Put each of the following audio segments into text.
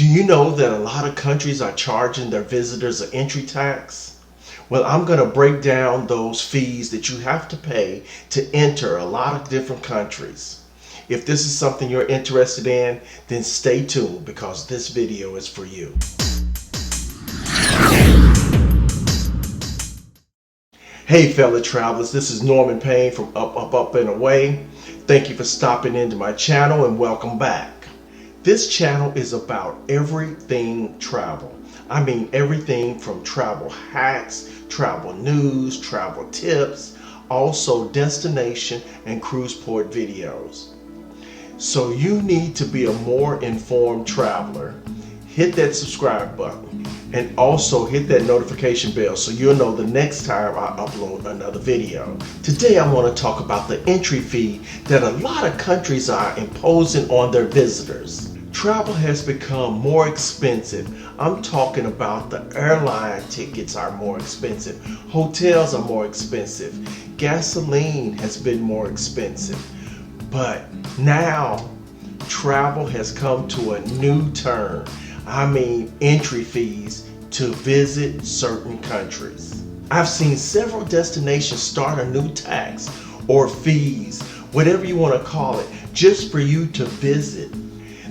Do you know that a lot of countries are charging their visitors an entry tax? Well, I'm going to break down those fees that you have to pay to enter a lot of different countries. If this is something you're interested in, then stay tuned because this video is for you. Hey fellow travelers, this is Norman Payne from Up and Away. Thank you for stopping into my channel and welcome back. This channel is about everything travel. I mean everything from travel hacks, travel news, travel tips, also destination and cruise port videos. So you need to be a more informed traveler. Hit that subscribe button and also hit that notification bell so you'll know the next time I upload another video. Today I want to talk about the entry fee that a lot of countries are imposing on their visitors. Travel has become more expensive. I'm talking about the airline tickets are more expensive. Hotels are more expensive. Gasoline has been more expensive. But now travel has come to a new turn. I mean entry fees to visit certain countries. I've seen several destinations start a new tax or fees, whatever you want to call it, just for you to visit.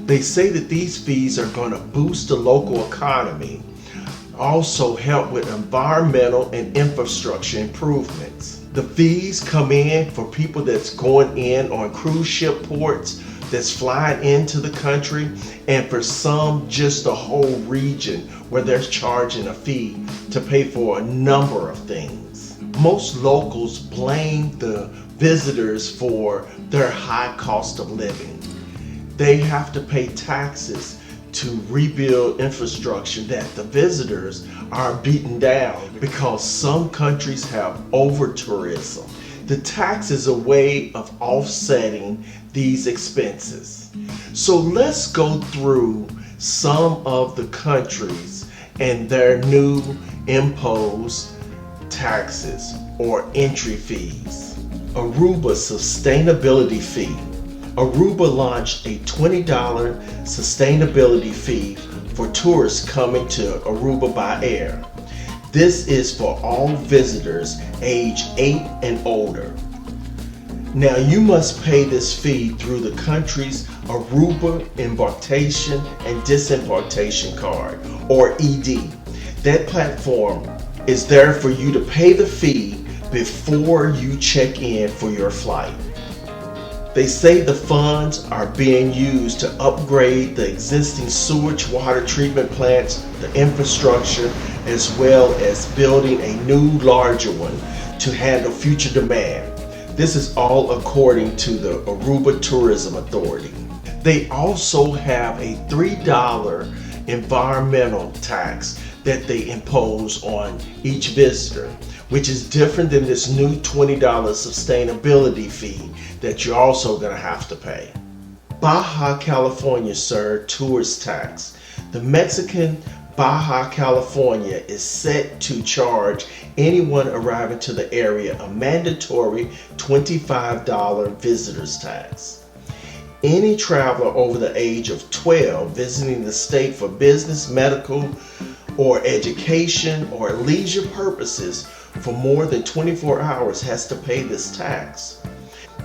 They say that these fees are going to boost the local economy, also help with environmental and infrastructure improvements. The fees come in for people that's going in on cruise ship ports, that's flying into the country, and for some just the whole region where they're charging a fee to pay for a number of things. Most locals blame the visitors for their high cost of living. They have to pay taxes to rebuild infrastructure that the visitors are beaten down because some countries have over-tourism. The tax is a way of offsetting these expenses. So let's go through some of the countries and their new imposed taxes or entry fees. Aruba sustainability fee. Aruba launched a $20 sustainability fee for tourists coming to Aruba by air. This is for all visitors age 8 and older. Now you must pay this fee through the country's Aruba Embarkation and Disembarkation Card, or ED. That platform is there for you to pay the fee before you check in for your flight. They say the funds are being used to upgrade the existing sewage water treatment plants, the infrastructure, as well as building a new larger one to handle future demand. This is all according to the Aruba Tourism Authority. They also have a $3 environmental tax that they impose on each visitor, which is different than this new $20 sustainability fee that you're also going to have to pay. Baja California, sir, tourist tax. The Mexican Baja California is set to charge anyone arriving to the area a mandatory $25 visitor's tax. Any traveler over the age of 12 visiting the state for business, medical, or education or leisure purposes for more than 24 hours has to pay this tax.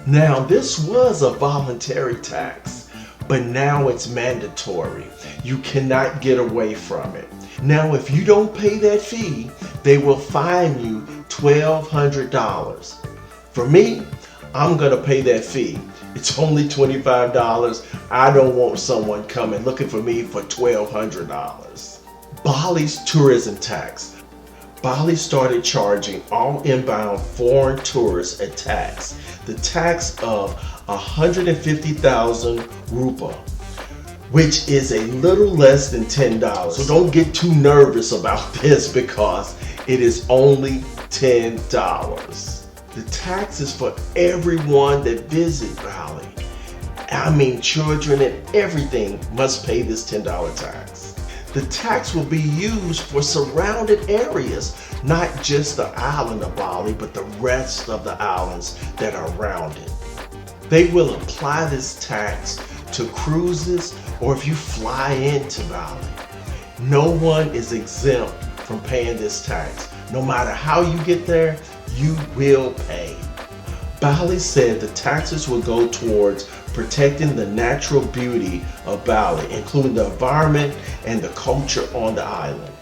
Now this was a voluntary tax, but now it's mandatory. You cannot get away from it. Now if you don't pay that fee, they will fine you $1,200. For me, I'm gonna pay that fee. It's only $25. I don't want someone coming looking for me for $1,200. Bali's tourism tax. Bali started charging all inbound foreign tourists a tax. The tax of 150,000 rupiah, which is a little less than $10. So don't get too nervous about this because it is only $10. The tax is for everyone that visits Bali. I mean children and everything must pay this $10 tax. The tax will be used for surrounded areas, not just the island of Bali, but the rest of the islands that are around it. They will apply this tax to cruises or if you fly into Bali. No one is exempt from paying this tax. No matter how you get there, you will pay. Bali said the taxes will go towards protecting the natural beauty of Bali, including the environment and the culture on the island.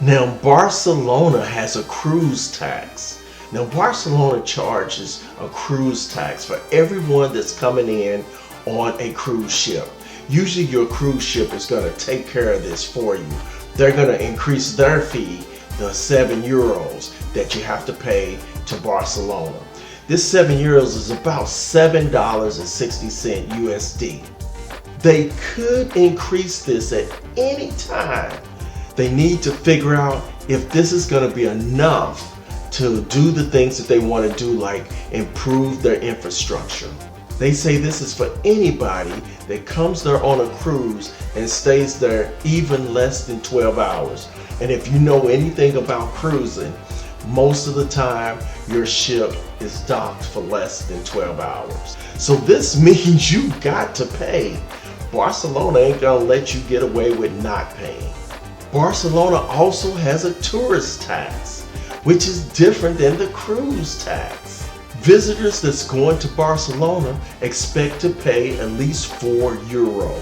Now, Barcelona has a cruise tax. Now, Barcelona charges a cruise tax for everyone that's coming in on a cruise ship. Usually your cruise ship is going to take care of this for you. They're going to increase their fee, the €7 that you have to pay to Barcelona. This €7 is about $7.60 USD. They could increase this at any time. They need to figure out if this is going to be enough to do the things that they want to do, like improve their infrastructure. They say this is for anybody that comes there on a cruise and stays there even less than 12 hours. And if you know anything about cruising, most of the time your ship is docked for less than 12 hours. So this means you got to pay. Barcelona ain't gonna let you get away with not paying. Barcelona also has a tourist tax, which is different than the cruise tax. Visitors that's going to Barcelona expect to pay at least €4.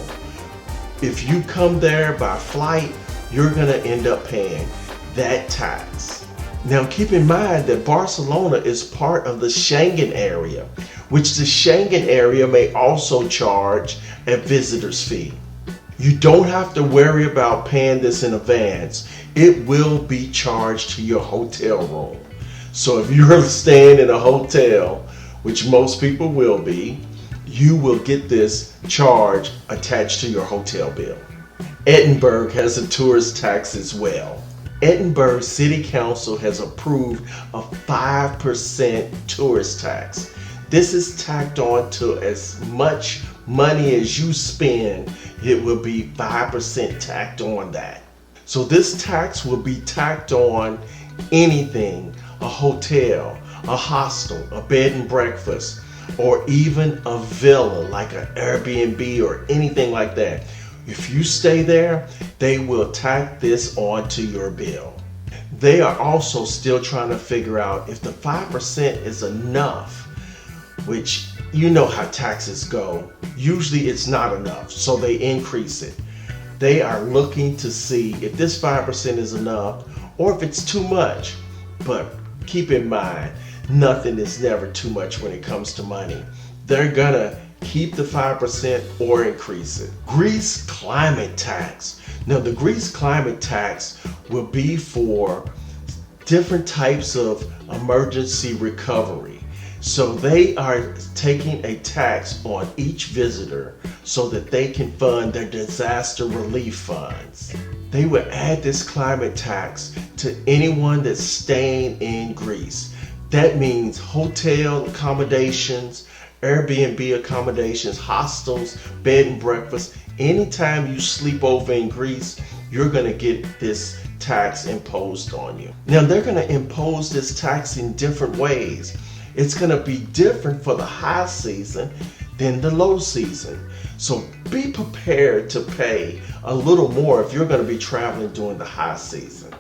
If you come there by flight, you're going to end up paying that tax. Now keep in mind that Barcelona is part of the Schengen area, which the Schengen area may also charge a visitor's fee. You don't have to worry about paying this in advance. It will be charged to your hotel room. So if you're staying in a hotel, which most people will be, you will get this charge attached to your hotel bill. Edinburgh has a tourist tax as well. Edinburgh City Council has approved a 5% tourist tax. This is tacked on to as much money as you spend. It will be 5% tacked on that. So this tax will be tacked on anything, a hotel, a hostel, a bed and breakfast, or even a villa like an Airbnb or anything like that. If you stay there, they will tack this onto your bill. They are also still trying to figure out if the 5% is enough, which you know how taxes go. Usually it's not enough, so they increase it. They are looking to see if this 5% is enough or if it's too much. But keep in mind, nothing is never too much when it comes to money. They're gonna keep the 5% or increase it. Greece climate tax. Now the Greece climate tax will be for different types of emergency recovery. So they are taking a tax on each visitor so that they can fund their disaster relief funds. They will add this climate tax to anyone that's staying in Greece. That means hotel accommodations, Airbnb accommodations, hostels, bed and breakfast. Anytime you sleep over in Greece, you're going to get this tax imposed on you. Now they're going to impose this tax in different ways. It's going to be different for the high season than the low season. So be prepared to pay a little more if you're going to be traveling during the high season.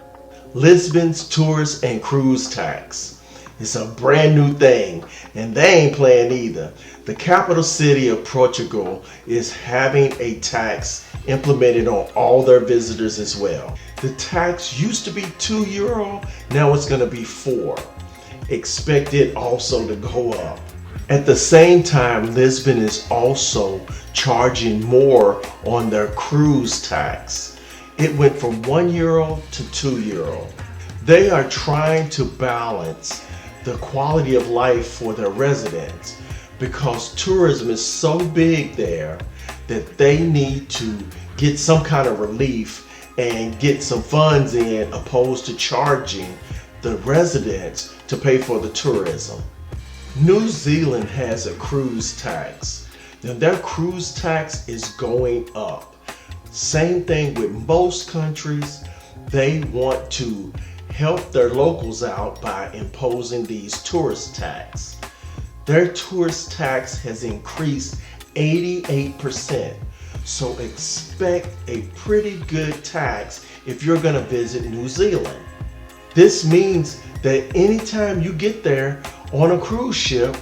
Lisbon's tourist and cruise tax. It's a brand new thing, and they ain't playing either. The capital city of Portugal is having a tax implemented on all their visitors as well. The tax used to be €2, now it's going to be €4. Expect it also to go up. At the same time, Lisbon is also charging more on their cruise tax. It went from €1 to €2. They are trying to balance the quality of life for their residents because tourism is so big there that they need to get some kind of relief and get some funds in opposed to charging the residents to pay for the tourism. New Zealand has a cruise tax. Now their cruise tax is going up. Same thing with most countries. They want to help their locals out by imposing these tourist tax. Their tourist tax has increased 88%. So expect a pretty good tax if you're going to visit New Zealand. This means that anytime you get there on a cruise ship,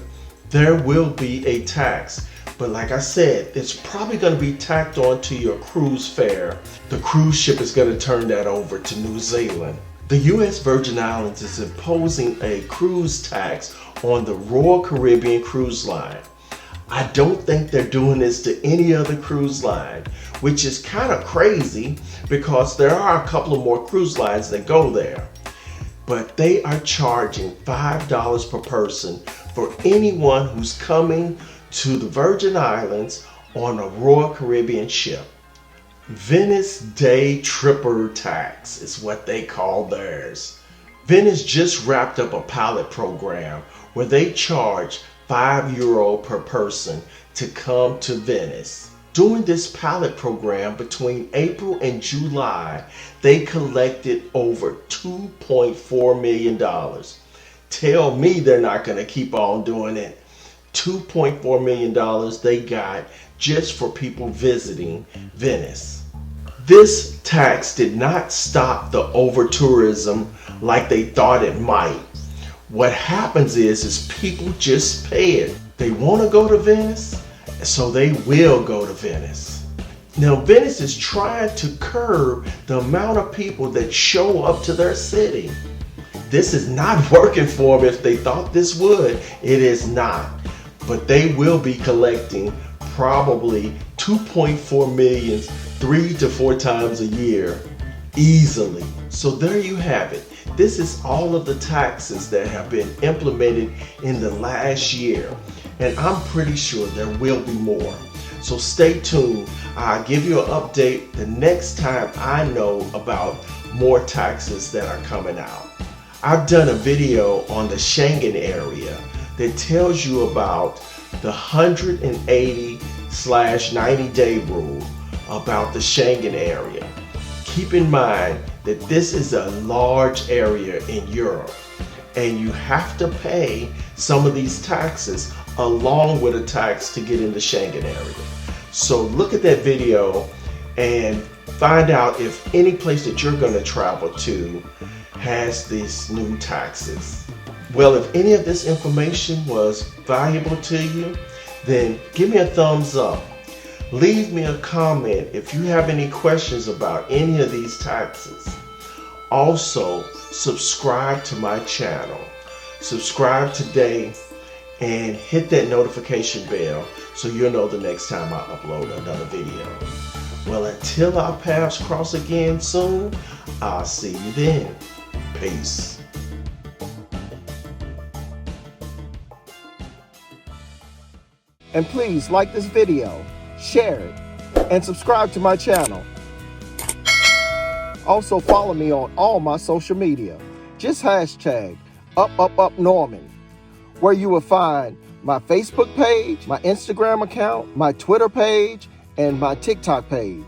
there will be a tax. But like I said, it's probably going to be tacked on to your cruise fare. The cruise ship is going to turn that over to New Zealand. The U.S. Virgin Islands is imposing a cruise tax on the Royal Caribbean Cruise Line. I don't think they're doing this to any other cruise line, which is kind of crazy because there are a couple of more cruise lines that go there. But they are charging $5 per person for anyone who's coming to the Virgin Islands on a Royal Caribbean ship. Venice Day Tripper Tax is what they call theirs. Venice just wrapped up a pilot program where they charge €5 per person to come to Venice. During this pilot program between April and July, they collected over $2.4 million. Tell me they're not going to keep on doing it. $2.4 million they got just for people visiting Venice. This tax did not stop the over-tourism like they thought it might. What happens is people just pay it. They want to go to Venice, so they will go to Venice. Now, Venice is trying to curb the amount of people that show up to their city. This is not working for them. If they thought this would, it is not. But they will be collecting probably 2.4 million 3 to 4 times a year easily. So there you have it. This is all of the taxes that have been implemented in the last year. And I'm pretty sure there will be more. So stay tuned. I'll give you an update the next time I know about more taxes that are coming out. I've done a video on the Schengen area that tells you about the 180/90-day rule about the Schengen area. Keep in mind that this is a large area in Europe, and you have to pay some of these taxes along with a tax to get in the Schengen area. So look at that video and find out if any place that you're going to travel to has these new taxes. Well, if any of this information was valuable to you, then give me a thumbs up. Leave me a comment if you have any questions about any of these taxes. Also, subscribe to my channel. Subscribe today and hit that notification bell so you'll know the next time I upload another video. Well, until our paths cross again soon, I'll see you then. Peace. And please like this video, share it, and subscribe to my channel. Also follow me on all my social media. Just hashtag #UpUpUpNorman, where you will find my Facebook page, my Instagram account, my Twitter page, and my TikTok page.